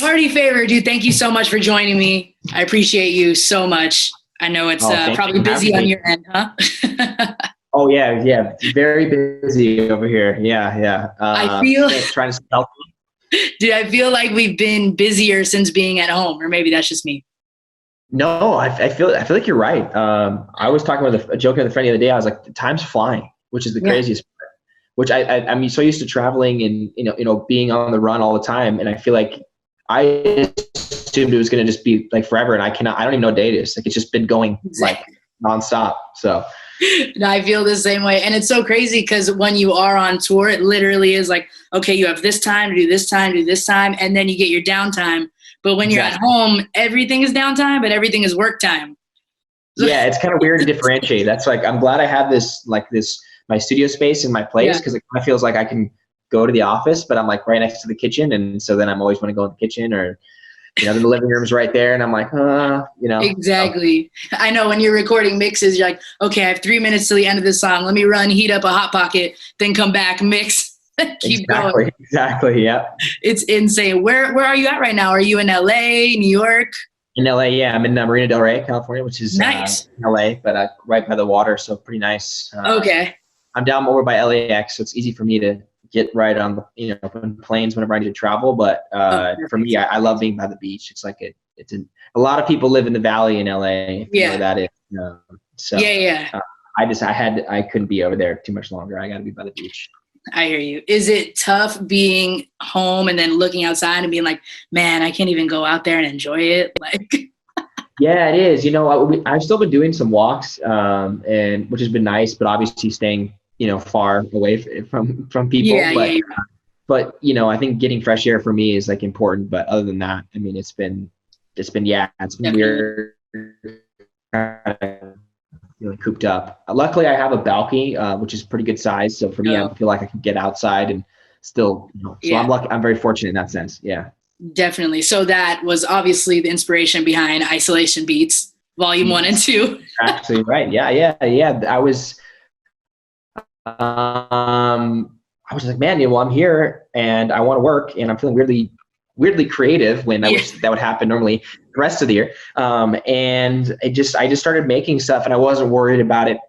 Party Favor, dude, thank you so much for joining me. I appreciate you so much. I know it's probably busy on your end, huh? Oh yeah, yeah, very busy over here. Yeah, yeah. I feel trying to stay healthy. Dude, I feel like we've been busier since being at home, or maybe that's just me. No, I feel like you're right. I was talking with joking with a friend the other day. I was like, the time's flying, which is the Yeah. craziest part. Which I'm so used to traveling and being on the run all the time, and I feel like I assumed it was going to just be like forever, and I don't even know what day it is. Like it's just been going like nonstop. So. No, I feel the same way. And it's so crazy because when you are on tour, it literally is like, okay, you have this time to do this time, do this time, and then you get your downtime. But when you're at home, everything is downtime, but everything is work time. Yeah, it's kind of weird to differentiate. That's like, I'm glad I have this my studio space in my place because it kind of feels like I can go to the office, but I'm like right next to the kitchen. And so then I'm always want to go in the kitchen or the living room's right there, and I'm like, Exactly. So. I know when you're recording mixes, you're like, okay, I have 3 minutes to the end of this song. Let me run, heat up a Hot Pocket, then come back, mix, keep going. Exactly. Yeah. It's insane. Where are you at right now? Are you in LA, New York? In LA, yeah. I'm in Marina Del Rey, California, which is nice. LA, but right by the water, so pretty nice. Okay. I'm down over by LAX, so it's easy for me to get right on the planes whenever I need to travel. But for me, I love being by the beach. It's like a lot of people live in the valley in LA. You know that is. So I couldn't be over there too much longer. I got to be by the beach. I hear you. Is it tough being home and then looking outside and being like, man, I can't even go out there and enjoy it? Like. Yeah, it is. I've still been doing some walks, and which has been nice, but obviously staying far away from people. But I think getting fresh air for me is like important. But other than that, I mean, it's been weird, cooped up. Luckily, I have a balcony, which is pretty good size. So for me, I feel like I can get outside and still. So I'm lucky. I'm very fortunate in that sense. Yeah. Definitely. So that was obviously the inspiration behind Isolation Beats, Volume 1 and 2. Actually, right. Yeah. I was like, man, I'm here and I want to work, and I'm feeling weirdly creative when I wish that would happen normally the rest of the year. And I just started making stuff, and I wasn't worried about it,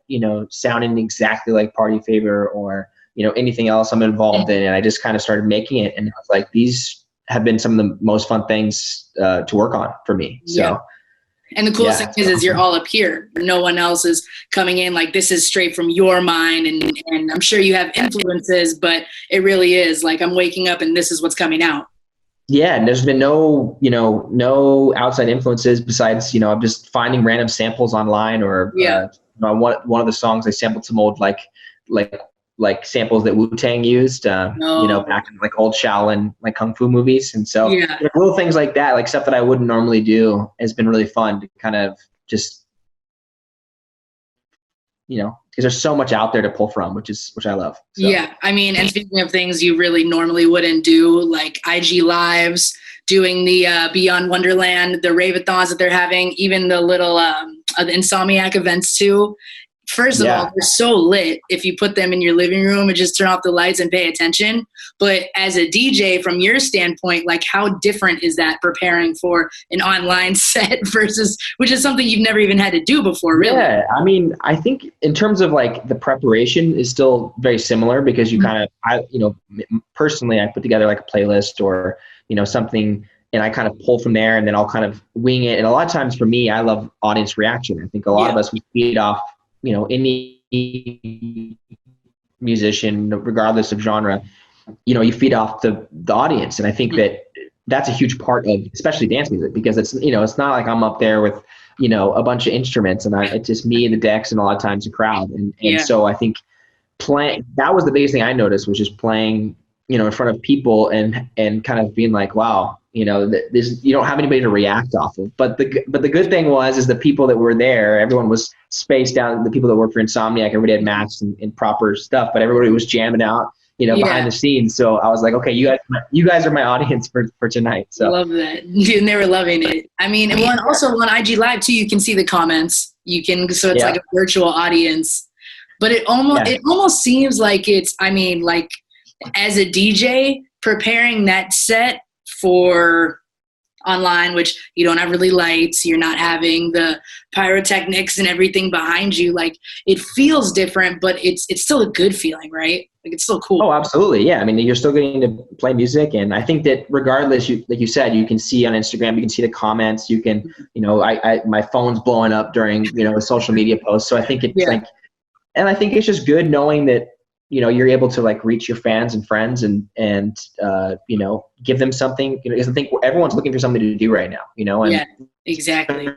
sounding exactly like Party Favor or, anything else I'm involved in. And I just kind of started making it, and I was like, these have been some of the most fun things to work on for me. So. Yeah. And the coolest thing is you're all up here. No one else is coming in. Like, this is straight from your mind. And I'm sure you have influences, but it really is like, I'm waking up and this is what's coming out. Yeah. And there's been no outside influences besides, I'm just finding random samples online or, one of the songs I sampled some old, like samples that Wu-Tang used, back in like old Shaolin, like Kung Fu movies. And so little things like that, like stuff that I wouldn't normally do, has been really fun to kind of just, because there's so much out there to pull from, which I love. So. Yeah. I mean, and speaking of things you really normally wouldn't do, like IG Lives, doing the Beyond Wonderland, the Rave-a-thons that they're having, even the little the Insomniac events too. First of all, they're so lit if you put them in your living room and just turn off the lights and pay attention. But as a DJ, from your standpoint, like, how different is that preparing for an online set versus, which is something you've never even had to do before, really? Yeah, I mean, I think in terms of like the preparation is still very similar because you kind of, personally, I put together like a playlist or, something, and I kind of pull from there, and then I'll kind of wing it. And a lot of times for me, I love audience reaction. I think a lot of us, we feed off, any musician, regardless of genre, you feed off the audience. And I think that's a huge part of, especially dance music, because it's, it's not like I'm up there with, a bunch of instruments, and it's just me and the decks and a lot of times a crowd. And so I think that was the biggest thing I noticed, was just playing, in front of people and kind of being like, wow, you don't have anybody to react off of. But the good thing is the people that were there, everyone was spaced out. The people that worked for Insomniac, everybody had masks and proper stuff, but everybody was jamming out, behind the scenes. So I was like, okay, you guys are my audience for tonight. So love that. And they were loving it. I mean, and also on IG Live too, you can see the comments. So it's like a virtual audience. But it almost seems like it's, I mean, like, as a DJ, preparing that set for online, which you don't have really lights. You're not having the pyrotechnics and everything behind you. Like, it feels different, but it's still a good feeling, right? Like, it's still cool. Oh, absolutely. Yeah. I mean, you're still getting to play music. And I think that regardless, like you said, you can see on Instagram, you can see the comments, you can, my phone's blowing up during, a social media post. So I think it's and I think it's just good knowing that, you're able to like reach your fans and friends and give them something, because I think everyone's looking for something to do right now, and yeah, exactly.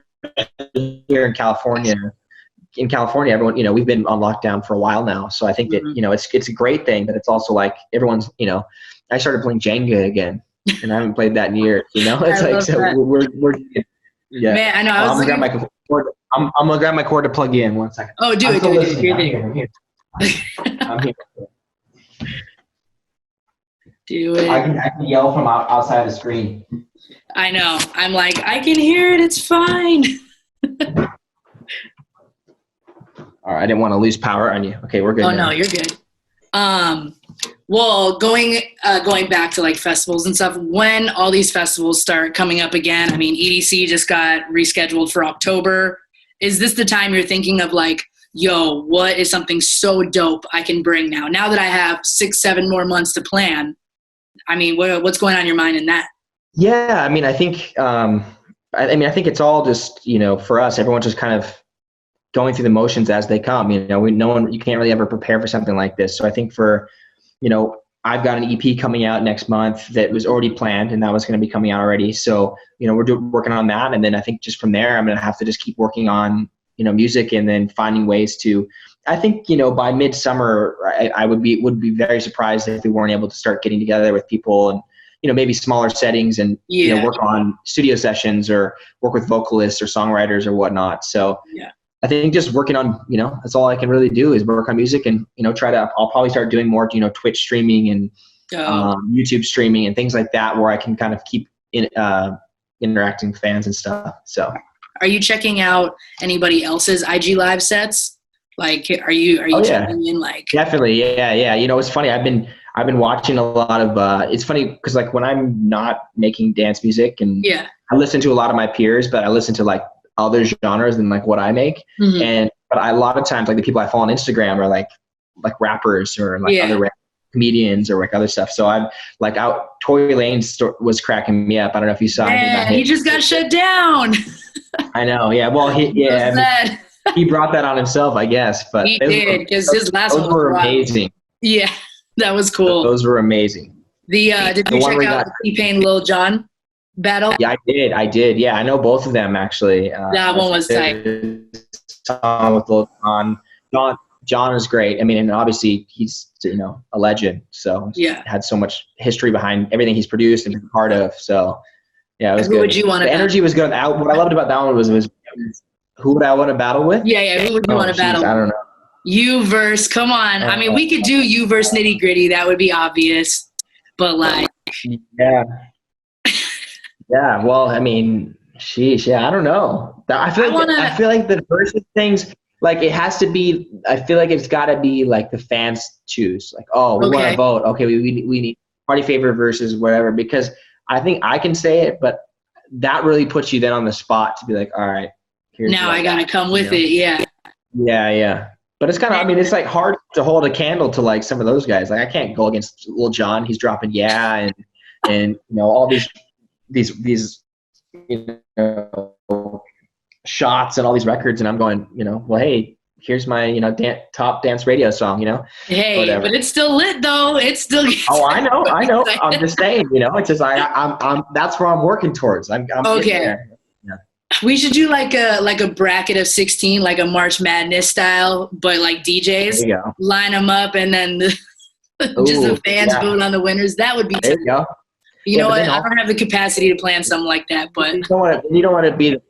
Here in California, everyone, we've been on lockdown for a while now. So I think that, it's a great thing, but it's also like everyone's, I started playing Jenga again and I haven't played that in years, it's like, so we're yeah. Man, I know. I'm gonna grab my cord to plug you in 1 second. Oh, do it. I'm here. I'm here. Do it. I can yell from outside the screen. I know. I'm like, I can hear it. It's fine. All right, I didn't want to lose power on you. Okay, we're good. Oh now. no, you're good. Well, going back to like festivals and stuff, when all these festivals start coming up again, I mean, EDC just got rescheduled for October. Is this the time you're thinking of like, yo, what is something so dope I can bring now? Now that I have 6-7 more months to plan, I mean, what's going on in your mind in that? Yeah, I mean, I think, I think it's all just, for us, everyone's just kind of going through the motions as they come. You can't really ever prepare for something like this. So I think for, I've got an EP coming out next month that was already planned, and that was going to be coming out already. So, we're working on that. And then I think just from there, I'm going to have to just keep working on, music, and then finding ways to, I think, by midsummer, I would be very surprised if we weren't able to start getting together with people and, maybe smaller settings and, work on studio sessions or work with vocalists or songwriters or whatnot. So I think just working on, that's all I can really do is work on music and, I'll probably start doing more, Twitch streaming and YouTube streaming and things like that, where I can kind of keep interacting with fans and stuff. So. Are you checking out anybody else's IG live sets? Like, are you checking in? Like, definitely, yeah. It's funny. I've been watching a lot of. It's funny because like when I'm not making dance music, and I listen to a lot of my peers, but I listen to like other genres than like what I make. Mm-hmm. But a lot of times, like the people I follow on Instagram are like rappers or like other comedians or like other stuff. So I'm like Tory Lanez was cracking me up. I don't know if you saw. Man, he just got shut down. I know. Yeah. Well, he brought that on himself, I guess. But he did, because his last one were amazing. Yeah, that was cool. Those were amazing. Did you check out the T-Pain Lil Jon battle? Yeah, I did. Yeah, I know both of them actually. That one was tight. Song with Lil Jon. Jon is great. I mean, and obviously he's a legend. So had so much history behind everything he's produced and been part of. So. Yeah, it was good. Who would you want to battle? Energy was good. What I loved about that one was who would I want to battle with? Yeah. Who would you want to battle with? I don't know. You verse, come on. I mean, we could do you verse Nitty Gritty. That would be obvious. But like. Yeah. Yeah. Well, I mean, sheesh. Yeah, I don't know. I feel like the versus things, like it has to be. I feel like it's got to be like the fans choose. Like, oh, we want to vote. Okay, we need party favorite versus whatever, because. I think I can say it, but that really puts you then on the spot to be like, all right, here's now I gotta come with it. Yeah. Yeah. But it's kind of, I mean, it's like hard to hold a candle to like some of those guys. Like I can't go against Lil Jon. He's dropping and all these shots and all these records, and I'm going, well, hey, here's my, top dance radio song, Hey, whatever. But it's still lit though. It's still. Oh, I know. I'm just saying, it's just I'm that's where I'm working towards. I'm okay. There. Yeah. We should do like a bracket of 16, like a March Madness style, but like DJs line them up, and then just the fans vote on the winners. That would be. There you go. You know what? I don't have the capacity to plan something like that, but you don't want to be the.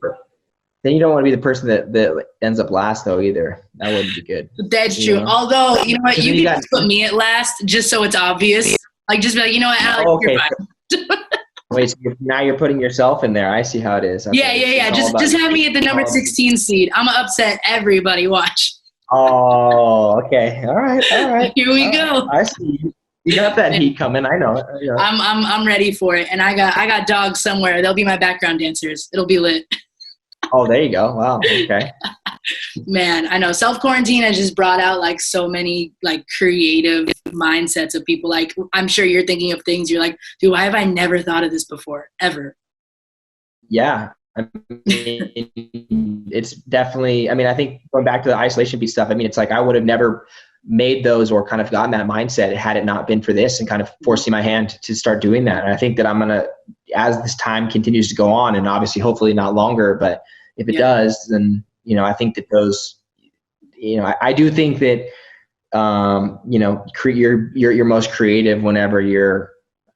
Then you don't want to be the person that ends up last, though, either. That wouldn't be good. That's true. Although, you know what? You can just put me at last just so it's obvious. Like, just be like, you know what, Alex, you're fine. Wait, so now you're putting yourself in there. I see how it is. Okay. Yeah. Just have me at the number 16 seed. I'm going to upset everybody. Watch. Oh, okay. All right. Here we go. I see you. You got that heat coming. I know. I'm ready for it. And I got dogs somewhere. They'll be my background dancers. It'll be lit. Oh, there you go. Wow. Okay. Man, I know self-quarantine has just brought out like so many like creative mindsets of people. Like, I'm sure you're thinking of things you're like, dude, why have I never thought of this before ever? Yeah. I mean, it's definitely, I mean, I think going back to the isolation piece stuff, I mean, it's like I would have never made those or kind of gotten that mindset had it not been for this and kind of forcing my hand to start doing that. And I think that I'm going to, as this time continues to go on, and obviously hopefully not longer, but if it does, then, I think that those, I do think that, you're most creative whenever you're,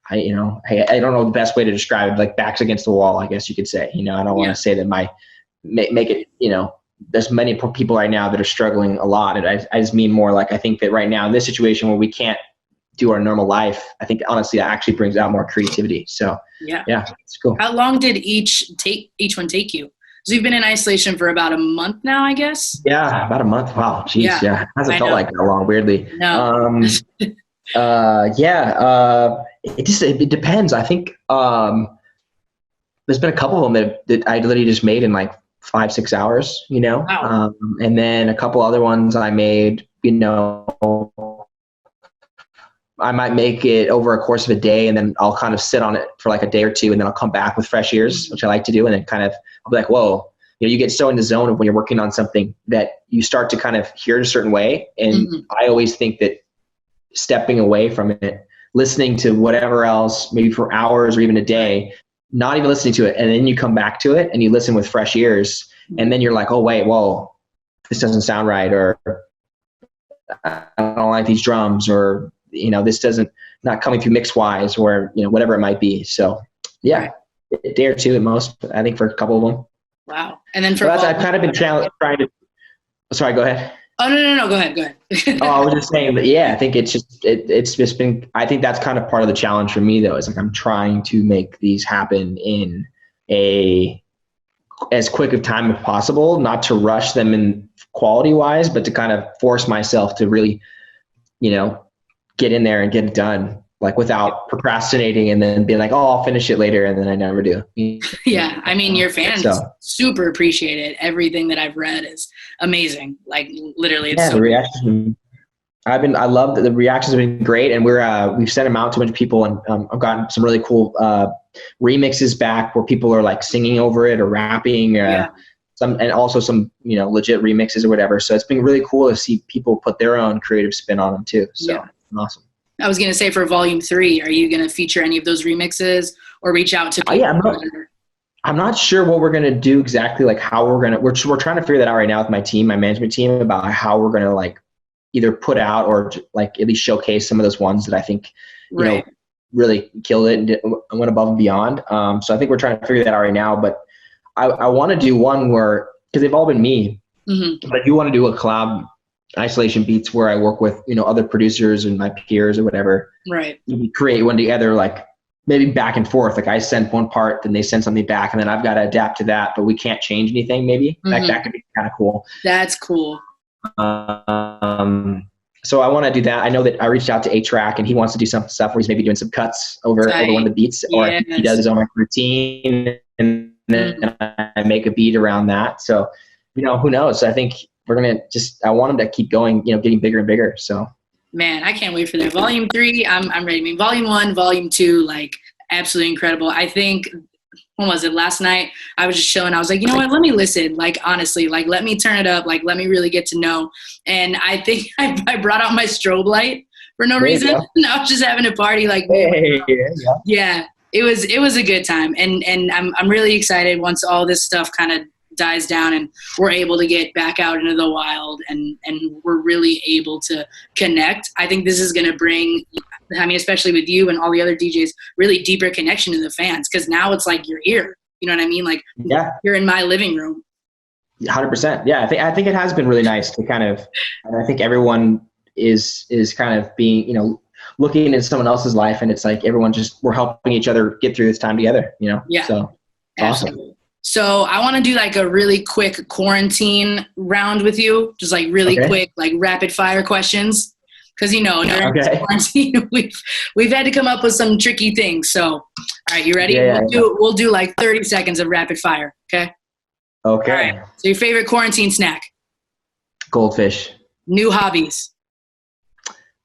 I don't know the best way to describe it, like backs against the wall, I guess you could say. I don't want to say that make it, there's many people right now that are struggling a lot. And I just mean more like, I think that right now in this situation where we can't do our normal life, I think honestly that actually brings out more creativity. So yeah, it's cool. How long did each one take you? So you've been in isolation for about a month now, I guess? Yeah, about a month. Wow. Jeez. Yeah. It hasn't felt like that long, weirdly. No. It depends. I think there's been a couple of them that I literally just made in like 5-6 hours, Wow. And then a couple other ones I made, I might make it over a course of a day, and then I'll kind of sit on it for like a day or two, and then I'll come back with fresh ears, which I like to do. And then kind of, I'll be like, whoa, you get so in the zone of when you're working on something that you start to kind of hear it a certain way. And I always think that stepping away from it, listening to whatever else, maybe for hours or even a day, not even listening to it. And then you come back to it and you listen with fresh ears. And then you're like, oh, wait, whoa, this doesn't sound right. Or I don't like these drums, or, this not coming through mix wise, or, whatever it might be. So yeah, a day or two at most, I think, for a couple of them. Wow. And then I've kind of been trying to, sorry, go ahead. Oh, no. Go ahead. Oh, I was just saying that, I think it's just been, I think that's kind of part of the challenge for me though, is like, I'm trying to make these happen in as quick of time as possible, not to rush them in quality wise, but to kind of force myself to really, get in there and get it done, like without procrastinating and then being like, oh, I'll finish it later. And then I never do. Yeah. I mean, your fans super appreciate it. Everything that I've read is amazing. Like literally. It's the reaction. I love that the reactions have been great, and we've sent them out to a bunch of people, and I've gotten some really cool remixes back where people are like singing over it or rapping, and also some legit remixes or whatever. So it's been really cool to see people put their own creative spin on them too. So awesome. I was going to say, for Volume 3, are you going to feature any of those remixes or reach out to people? I'm not sure what we're going to do exactly, like how we're trying to figure that out right now with my team, my management team, about how we're going to like either put out or like at least showcase some of those ones that I think, really killed it and went above and beyond. So I think we're trying to figure that out right now, but I want to do one where, because they've all been me, but I do want to do a collab isolation beats where I work with, other producers and my peers or whatever. Right. We create one together, like maybe back and forth. Like I send one part, then they send something back, and then I've got to adapt to that, but we can't change anything maybe. That could be kind of cool. That's cool. So I want to do that. I know that I reached out to A-Track, and he wants to do some stuff where he's maybe doing some cuts over one of the beats, or he does his own routine, and then I make a beat around that. So, who knows? I think we're going to I want him to keep going, getting bigger and bigger. So, man, I can't wait for that. Volume 3, I'm ready. I mean, Volume 1, Volume 2, like absolutely incredible. I think, when was it? Last night, I was just chilling. I was like, you know what? Let me listen. Like, honestly, like, let me turn it up. Like, let me really get to know. And I think I brought out my strobe light for no reason. And I was just having a party. Like, yeah, it was a good time. And I'm really excited once all this stuff kind of dies down and we're able to get back out into the wild and we're really able to connect. I think this is going to bring, especially with you and all the other DJs, really deeper connection to the fans, because now it's like you're here. You know what I mean? Like, you're in my living room. 100%. Yeah, I think it has been really nice to kind of, and I think everyone is kind of being, looking at someone else's life, and it's like everyone we're helping each other get through this time together. Yeah. So absolutely. Awesome. So I want to do like a really quick quarantine round with you, just like really quick, like rapid fire questions. Because during this quarantine, we've had to come up with some tricky things. So, all right, you ready? We'll do like 30 seconds of rapid fire. Okay. Okay. All right. So your favorite quarantine snack? Goldfish. New hobbies?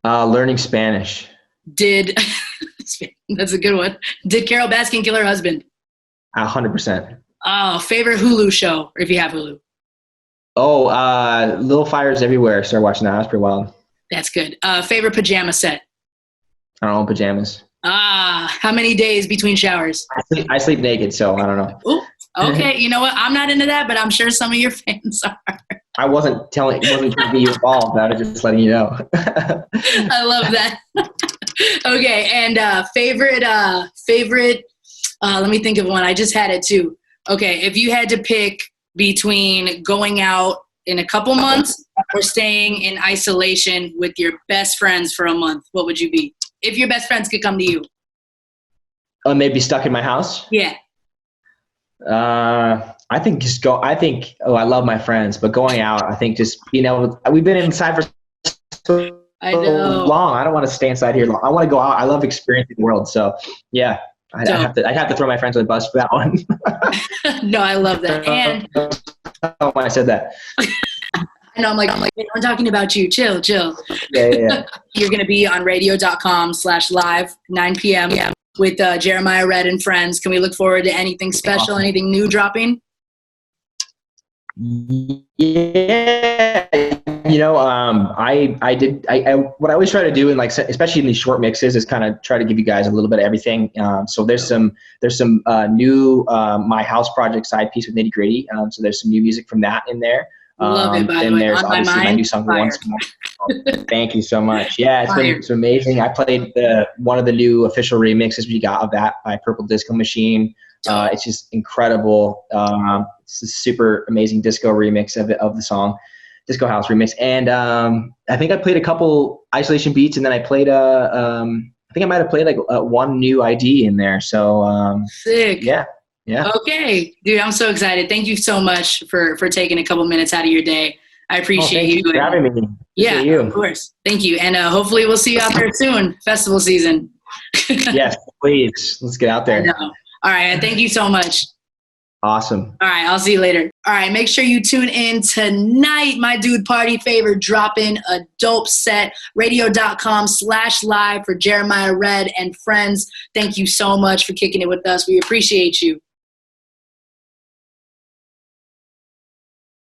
Learning Spanish. That's a good one. Did Carol Baskin kill her husband? 100%. Oh, favorite Hulu show, or if you have Hulu? Oh, Little Fires Everywhere. Started watching that. That was pretty wild. That's good. Favorite pajama set? I don't own pajamas. How many days between showers? I sleep naked, so I don't know. Ooh, okay, you know what? I'm not into that, but I'm sure some of your fans are. I wasn't keeping you involved. I was just letting you know. I love that. Okay, and favorite. Let me think of one. I just had it too. Okay, if you had to pick between going out in a couple months or staying in isolation with your best friends for a month, what would you be? If your best friends could come to you. Maybe stuck in my house? Yeah. I think just go. I think, I love my friends, but going out, I think just being able to, we've been inside for so long. I don't want to stay inside here long. I want to go out. I love experiencing the world. So yeah, I'd have to throw my friends on the bus for that one. No, I love that. And when I said that. I know, I'm like, I'm talking about you. Chill. Yeah. You're going to be on radio.com/live, 9 p.m. with Jeremiah Red and friends. Can we look forward to anything special, anything new dropping? Yeah. What I always try to do, and especially in these short mixes, is kind of try to give you guys a little bit of everything. So there's some new My House project side piece with Nitty Gritty. So there's some new music from that in there. Love it, by the way. There's On obviously my new song, Once More. Thank you so much. Yeah, it's amazing. I played one of the new official remixes we got of that by Purple Disco Machine. It's just incredible. It's a super amazing disco remix of the song, disco house remix. And I think I played a couple isolation beats, and then I played I think I might have played one new ID in there. So sick. Yeah. Okay, dude, I'm so excited. Thank you so much for taking a couple minutes out of your day. I appreciate you. Thank you for having me. Yeah, of course. Thank you. And hopefully we'll see you out there soon, festival season. Yes, please. Let's get out there. All right, thank you so much. Awesome. All right, I'll see you later. All right, make sure you tune in tonight. My dude Party Favor dropping a dope set. Radio.com/live for Jeremiah Red and friends. Thank you so much for kicking it with us. We appreciate you.